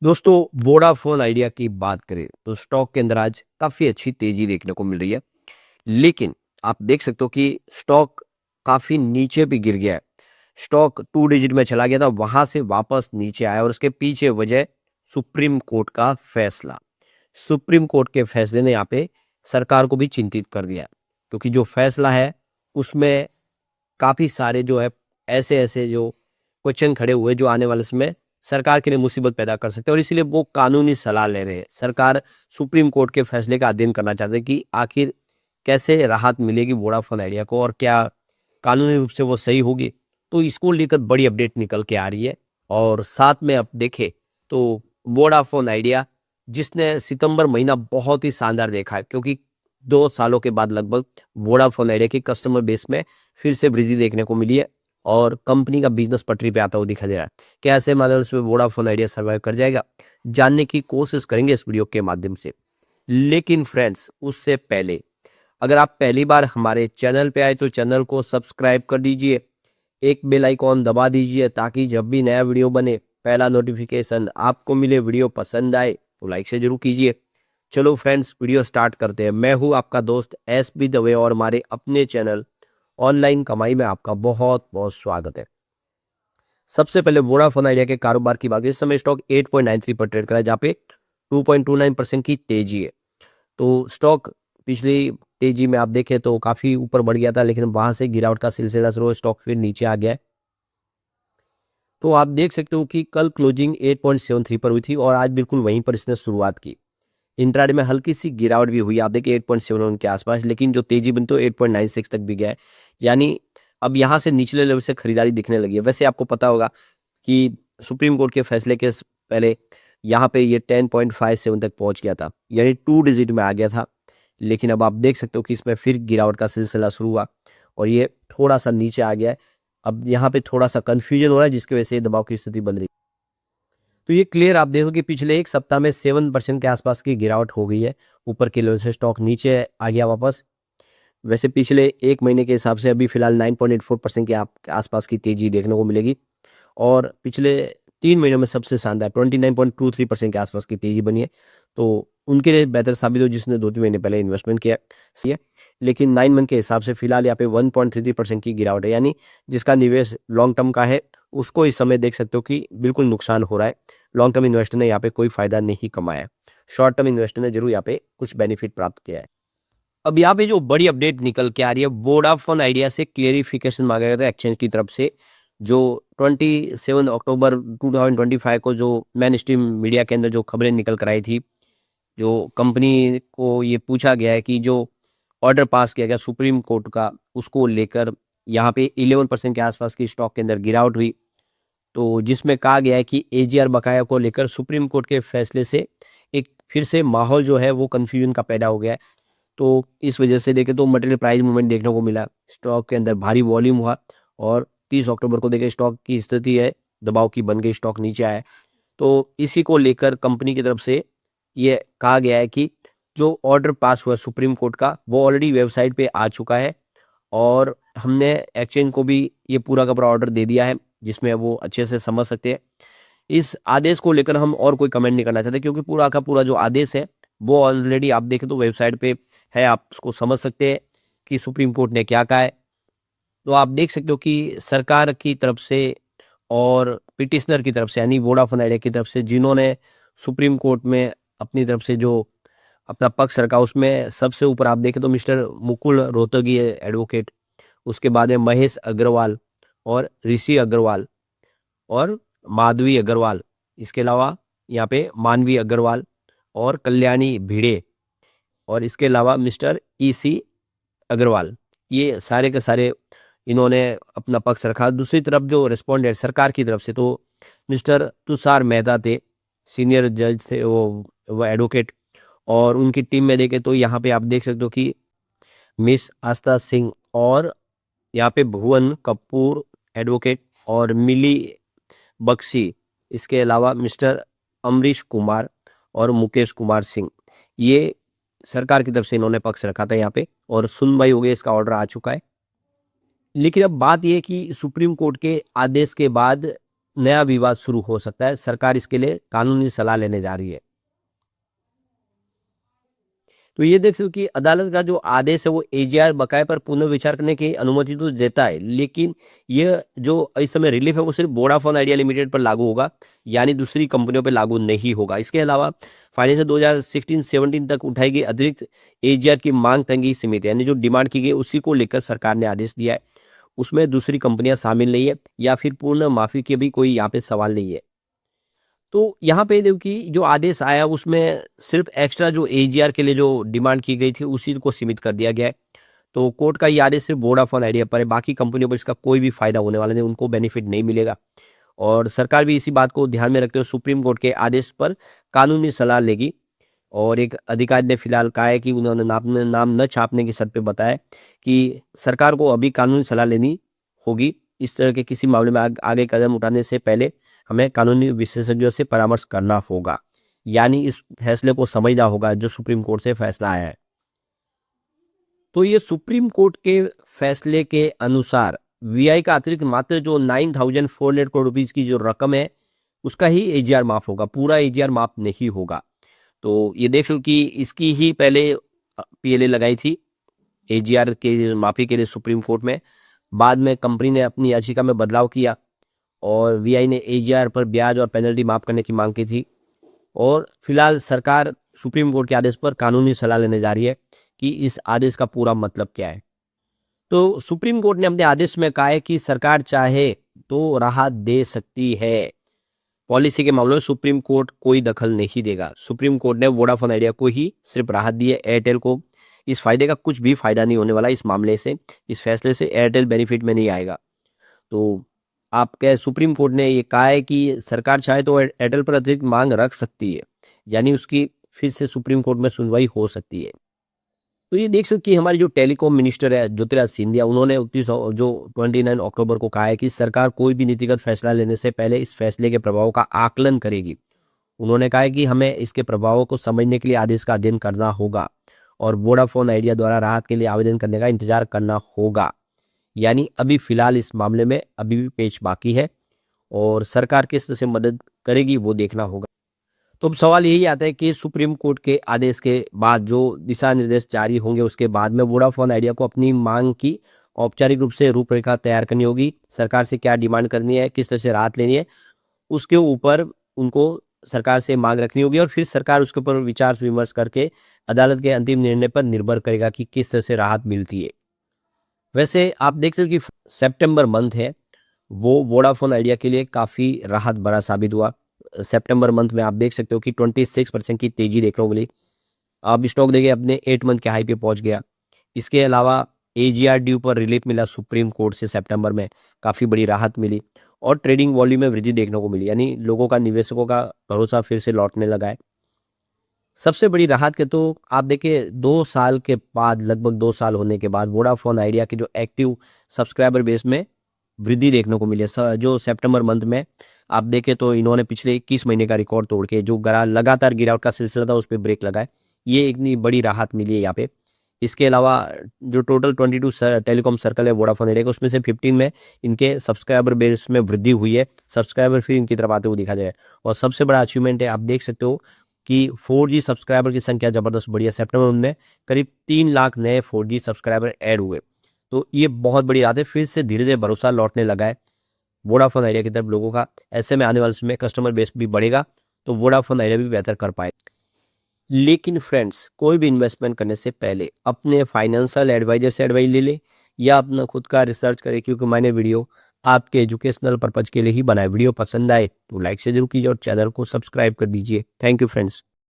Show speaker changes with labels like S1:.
S1: दोस्तों, Vodafone idea की बात करें तो स्टॉक के अंदर आज काफ़ी अच्छी तेज़ी देखने को मिल रही है। लेकिन आप देख सकते हो कि स्टॉक काफ़ी नीचे भी गिर गया है। स्टॉक 2 डिजिट में चला गया था, वहाँ से वापस नीचे आया और उसके पीछे वजह सुप्रीम कोर्ट का फैसला। सुप्रीम कोर्ट के फैसले ने यहाँ पे सरकार को भी चिंतित कर दिया है, क्योंकि जो फैसला है उसमें काफ़ी सारे जो है ऐसे-ऐसे जो क्वेश्चन खड़े हुए जो आने वाले समय सरकार के लिए मुसीबत पैदा कर सकते हैं और इसीलिए वो कानूनी सलाह ले रहे हैं। सरकार सुप्रीम कोर्ट के फैसले का अध्ययन करना चाहते हैं कि आखिर कैसे राहत मिलेगी वोडाफोन आइडिया को और क्या कानूनी रूप से वो सही होगी। तो इसको लेकर बड़ी अपडेट निकल के आ रही है और साथ में अब देखें तो वोडाफोन आइडिया जिसने सितंबर महीना बहुत ही शानदार देखा है, क्योंकि 2 सालों के बाद लगभग वोडाफोन आइडिया की कस्टमर बेस में फिर से वृद्धि देखने को मिली है और कंपनी का बिजनेस पटरी पे आता हुआ दिखाई दे रहा है। कैसे मतलब इसमें वोडाफोन आइडिया सर्वाइव कर जाएगा, जानने की कोशिश करेंगे इस वीडियो के माध्यम से। लेकिन फ्रेंड्स, उससे पहले अगर आप पहली बार हमारे चैनल पे आए तो चैनल को सब्सक्राइब कर दीजिए, एक बेल आइकॉन दबा दीजिए ताकि जब भी नया वीडियो बने पहला नोटिफिकेशन आपको मिले। वीडियो पसंद आए तो लाइक से जरूर कीजिए। चलो फ्रेंड्स, वीडियो स्टार्ट करते हैं। मैं हूं आपका दोस्त SB दवे और हमारे अपने चैनल ऑनलाइन कमाई में आपका बहुत बहुत स्वागत है। सबसे पहले वोडाफोन आइडिया के कारोबार की बात करें, इस समय स्टॉक 8.93 पर ट्रेड कर रहा है, जहाँ पे 2.29% की तेजी है। तो स्टॉक पिछली तेजी में आप देखें तो काफी ऊपर बढ़ गया था, लेकिन वहां से गिरावट का सिलसिला शुरू हुआ, स्टॉक फिर नीचे आ गया है। तो आप देख सकते हो कि कल क्लोजिंग 8.73 पर हुई थी और आज बिल्कुल वहीं पर इसने शुरुआत की। इंट्राडे में हल्की सी गिरावट भी हुई, आप देखिए 8.71 के आसपास, लेकिन जो तेजी बनी तो 8.96 तक भी गया है। यानी अब यहाँ से निचले लेवल से खरीदारी दिखने लगी है। वैसे आपको पता होगा कि सुप्रीम कोर्ट के फैसले के पहले यहाँ पे ये 10.57 तक पहुंच गया था, यानी 2 डिजिट में आ गया था। लेकिन अब आप देख सकते हो कि इसमें फिर गिरावट का सिलसिला शुरू हुआ और ये थोड़ा सा नीचे आ गया है। अब यहाँ पे थोड़ा सा कंफ्यूजन हो रहा है, जिसकी वजह से ये दबाव की स्थिति बन रही है। तो ये क्लियर आप देखो कि पिछले एक सप्ताह में 7% के आसपास की गिरावट हो गई है। ऊपर के लेवल से स्टॉक नीचे आ गया वापस। वैसे पिछले 1 महीने के हिसाब से अभी फिलहाल 9.84% के आसपास की तेजी देखने को मिलेगी और पिछले 3 महीनों में सबसे शानदार 29.23% के आसपास की तेजी बनी है। तो उनके लिए बेहतर साबित हो जिसने 2-3 महीने पहले इन्वेस्टमेंट किया सही है। लेकिन 9 मंथ के हिसाब से फिलहाल यहाँ पे 1.33% की गिरावट है, यानी जिसका निवेश लॉन्ग टर्म का है उसको इस समय देख सकते हो कि बिल्कुल नुकसान हो रहा है। लॉन्ग टर्म इन्वेस्टर ने यहाँ पे कोई फायदा नहीं कमाया है। शॉर्ट टर्म इन्वेस्टर ने जरूर यहाँ पे कुछ बेनिफिट प्राप्त किया है। अब यहाँ पे जो बड़ी अपडेट निकल के आ रही है, वोडाफोन आइडिया से क्लेरिफिकेशन मांगा गया था एक्सचेंज की तरफ से। जो 27 अक्टूबर 2025 को जो मेन स्ट्रीम मीडिया के अंदर जो खबरें निकल कर आई थी, जो कंपनी को ये पूछा गया है कि जो ऑर्डर पास किया गया सुप्रीम कोर्ट का, उसको लेकर यहाँ पे 11% के आसपास की स्टॉक के अंदर गिरावट हुई। तो जिसमें कहा गया है कि AGR बकाया को लेकर सुप्रीम कोर्ट के फैसले से एक फिर से माहौल जो है वो कंफ्यूजन का पैदा हो गया है। तो इस वजह से देखें तो मटेरियल प्राइस मूवमेंट देखने को मिला, स्टॉक के अंदर भारी वॉल्यूम हुआ और 30 अक्टूबर को देखें स्टॉक की स्थिति है दबाव की बन गई, स्टॉक नीचे आया है। तो इसी को लेकर कंपनी की तरफ से ये कहा गया है कि जो ऑर्डर पास हुआ सुप्रीम कोर्ट का वो ऑलरेडी वेबसाइट पे आ चुका है और हमने एक्सचेंज को भी ये पूरा का पूरा ऑर्डर दे दिया है, जिसमें वो अच्छे से समझ सकते हैं। इस आदेश को लेकर हम और कोई कमेंट नहीं करना चाहते, क्योंकि पूरा का पूरा जो आदेश है वो ऑलरेडी आप देखें तो वेबसाइट पे है, आप उसको समझ सकते हैं कि सुप्रीम कोर्ट ने क्या कहा है। तो आप देख सकते हो कि सरकार की तरफ से और पिटिशनर की तरफ से, यानी वोडाफोन आइडिया की तरफ से, जिन्होंने सुप्रीम कोर्ट में अपनी तरफ से जो अपना पक्ष रखा, उसमें सबसे ऊपर आप देखें तो मिस्टर मुकुल रोहतगी है एडवोकेट, उसके बाद है महेश अग्रवाल और ऋषि अग्रवाल और माधवी अग्रवाल। इसके अलावा यहाँ पे मानवी अग्रवाल और कल्याणी भिड़े और इसके अलावा मिस्टर EC अग्रवाल। ये सारे के सारे इन्होंने अपना पक्ष रखा। दूसरी तरफ जो रिस्पोंडेंट सरकार की तरफ से, तो मिस्टर तुषार मेहता थे, सीनियर जज थे, वो एडवोकेट, और उनकी टीम में देखें तो यहाँ पे आप देख सकते हो कि मिस आस्था सिंह और यहाँ पे भुवन कपूर एडवोकेट और मिली बख्शी, इसके अलावा मिस्टर अमरीश कुमार और मुकेश कुमार सिंह, ये सरकार की तरफ से इन्होंने पक्ष रखा था यहाँ पे और सुनवाई हो गई, इसका ऑर्डर आ चुका है। लेकिन अब बात यह है कि सुप्रीम कोर्ट के आदेश के बाद नया विवाद शुरू हो सकता है। सरकार इसके लिए कानूनी सलाह लेने जा रही है। तो ये देख सकते हो कि अदालत का जो आदेश है वो एजीआर बकाये पर पुनर्विचार करने की अनुमति तो देता है, लेकिन ये जो इस समय रिलीफ है वो सिर्फ वोडाफोन आइडिया लिमिटेड पर लागू होगा, यानी दूसरी कंपनियों पर लागू नहीं होगा। इसके अलावा फाइनेंस 2016-17 तक उठाई गई अतिरिक्त एजीआर की मांग तंगी सीमित है, यानी जो डिमांड की गई उसी को लेकर सरकार ने आदेश दिया है। उसमें दूसरी कंपनियां शामिल नहीं है या फिर पूर्ण माफी के भी कोई यहाँ पे सवाल नहीं है। तो यहाँ पे देखो कि जो आदेश आया उसमें सिर्फ एक्स्ट्रा जो एजीआर के लिए जो डिमांड की गई थी उसी को सीमित कर दिया गया है। तो कोर्ट का ये आदेश सिर्फ वोडाफोन आइडिया पर है, बाकी कंपनियों पर इसका कोई भी फायदा होने वाला नहीं, उनको बेनिफिट नहीं मिलेगा। और सरकार भी इसी बात को ध्यान में रखते हुए सुप्रीम कोर्ट के आदेश पर कानूनी सलाह लेगी। और एक अधिकारी ने फिलहाल कहा है कि उन्होंने नाम न छापने की शर्त पे बताया कि सरकार को अभी कानूनी सलाह लेनी होगी। इस तरह के किसी मामले में आगे कदम उठाने से पहले हमें कानूनी विशेषज्ञों से परामर्श करना होगा, यानी इस फैसले को समझना होगा जो सुप्रीम कोर्ट से फैसला आया है। तो ये सुप्रीम कोर्ट के फैसले के अनुसार वीआई का अतिरिक्त मात्र जो 9,400 करोड़ रुपीज की जो रकम है उसका ही एजीआर माफ होगा, पूरा एजीआर माफ नहीं होगा। तो ये देख लो कि इसकी ही पहले पीएलए लगाई थी एजीआर के माफी के लिए सुप्रीम कोर्ट में। बाद में कंपनी ने अपनी याचिका में बदलाव किया और वीआई ने एजीआर पर ब्याज और पेनल्टी माफ करने की मांग की थी। और फिलहाल सरकार सुप्रीम कोर्ट के आदेश पर कानूनी सलाह लेने जा रही है कि इस आदेश का पूरा मतलब क्या है। तो सुप्रीम कोर्ट ने अपने आदेश में कहा है कि सरकार चाहे तो राहत दे सकती है। पॉलिसी के मामलों में सुप्रीम कोर्ट कोई दखल नहीं देगा। सुप्रीम कोर्ट ने वोडाफोन आइडिया को ही सिर्फ राहत दी है, एयरटेल को इस फायदे का कुछ भी फायदा नहीं होने वाला इस मामले से। इस फैसले से एयरटेल बेनिफिट में नहीं आएगा। तो आपके सुप्रीम कोर्ट ने ये कहा है कि सरकार चाहे तो एयरटेल पर अतिरिक्त मांग रख सकती है, यानी उसकी फिर से सुप्रीम कोर्ट में सुनवाई हो सकती है। तो ये देख सकते हैं हमारी जो टेलीकॉम मिनिस्टर है ज्योतिराज सिंधिया, उन्होंने 29 अक्टूबर को कहा है कि सरकार कोई भी नीतिगत फैसला लेने से पहले इस फैसले के प्रभावों का आकलन करेगी। उन्होंने कहा है कि हमें इसके प्रभावों को समझने के लिए आदेश का अध्ययन करना होगा और वोडाफोन आइडिया द्वारा राहत के लिए आवेदन करने का इंतजार करना होगा। यानी अभी फिलहाल इस मामले में अभी भी पेच बाकी है और सरकार किस तरह से मदद करेगी वो देखना होगा। तो अब सवाल यही आता है कि सुप्रीम कोर्ट के आदेश के बाद जो दिशा निर्देश जारी होंगे उसके बाद में वोडाफोन आइडिया को अपनी मांग की औपचारिक रूप से रूपरेखा तैयार करनी होगी। सरकार से क्या डिमांड करनी है, किस तरह से राहत लेनी है, उसके ऊपर उनको सरकार से मांग रखनी होगी और फिर सरकार उसके ऊपर विचार विमर्श करके अदालत के अंतिम निर्णय पर निर्भर करेगा कि किस तरह से राहत मिलती है। वैसे आप देख सकते हो कि सितंबर मंथ है वो वोडाफोन आइडिया के लिए काफ़ी राहत भरा साबित हुआ। सितंबर मंथ में आप देख सकते हो कि 26% की तेजी देखने को मिली। अब स्टॉक देखिए अपने 8 मंथ के हाई पे पहुंच गया। इसके अलावा एजीआर ड्यू पर रिलीफ मिला सुप्रीम कोर्ट से सितंबर में, काफ़ी बड़ी राहत मिली और ट्रेडिंग वॉल्यूम में वृद्धि देखने को मिली, यानी लोगों का निवेशकों का भरोसा फिर से लौटने लगा है। सबसे बड़ी राहत के तो आप देखिए 2 साल के बाद, लगभग 2 साल होने के बाद वोडाफोन आइडिया के जो एक्टिव सब्सक्राइबर बेस में वृद्धि देखने को मिली है। जो सितंबर मंथ में आप देखें तो इन्होंने पिछले 21 महीने का रिकॉर्ड तोड़ के जो लगातार गिरावट का सिलसिला था उस पर ब्रेक लगाए, ये इतनी बड़ी राहत मिली है यहाँ पे। इसके अलावा जो टोटल 22 टेलीकॉम सर्कल है वोडाफोन एरिया का, उसमें से 15 में इनके सब्सक्राइबर बेस में वृद्धि हुई है। सब्सक्राइबर फिर इनकी तरफ आते हुए दिखा जाए और सबसे बड़ा अचीवमेंट है, आप देख सकते हो कि 4G सब्सक्राइबर की संख्या जबरदस्त बढ़ी है। सितंबर में करीब 3 लाख नए 4G सब्सक्राइबर ऐड हुए, तो ये बहुत बड़ी बात है। फिर से धीरे धीरे भरोसा लौटने लगा है वोडाफोन आइडिया की तरफ लोगों का। ऐसे में आने वाले समय कस्टमर बेस भी बढ़ेगा तो वोडाफोन आइडिया भी बेहतर कर पाए। लेकिन फ्रेंड्स, कोई भी इन्वेस्टमेंट करने से पहले अपने फाइनेंशियल एडवाइजर से एडवाइस ले ले या अपना खुद का रिसर्च करें, क्योंकि मैंने वीडियो आपके एजुकेशनल पर्पज के लिए ही बनाया। वीडियो पसंद आए तो लाइक से जरूर कीजिए और चैनल को सब्सक्राइब कर दीजिए। Thank you friends.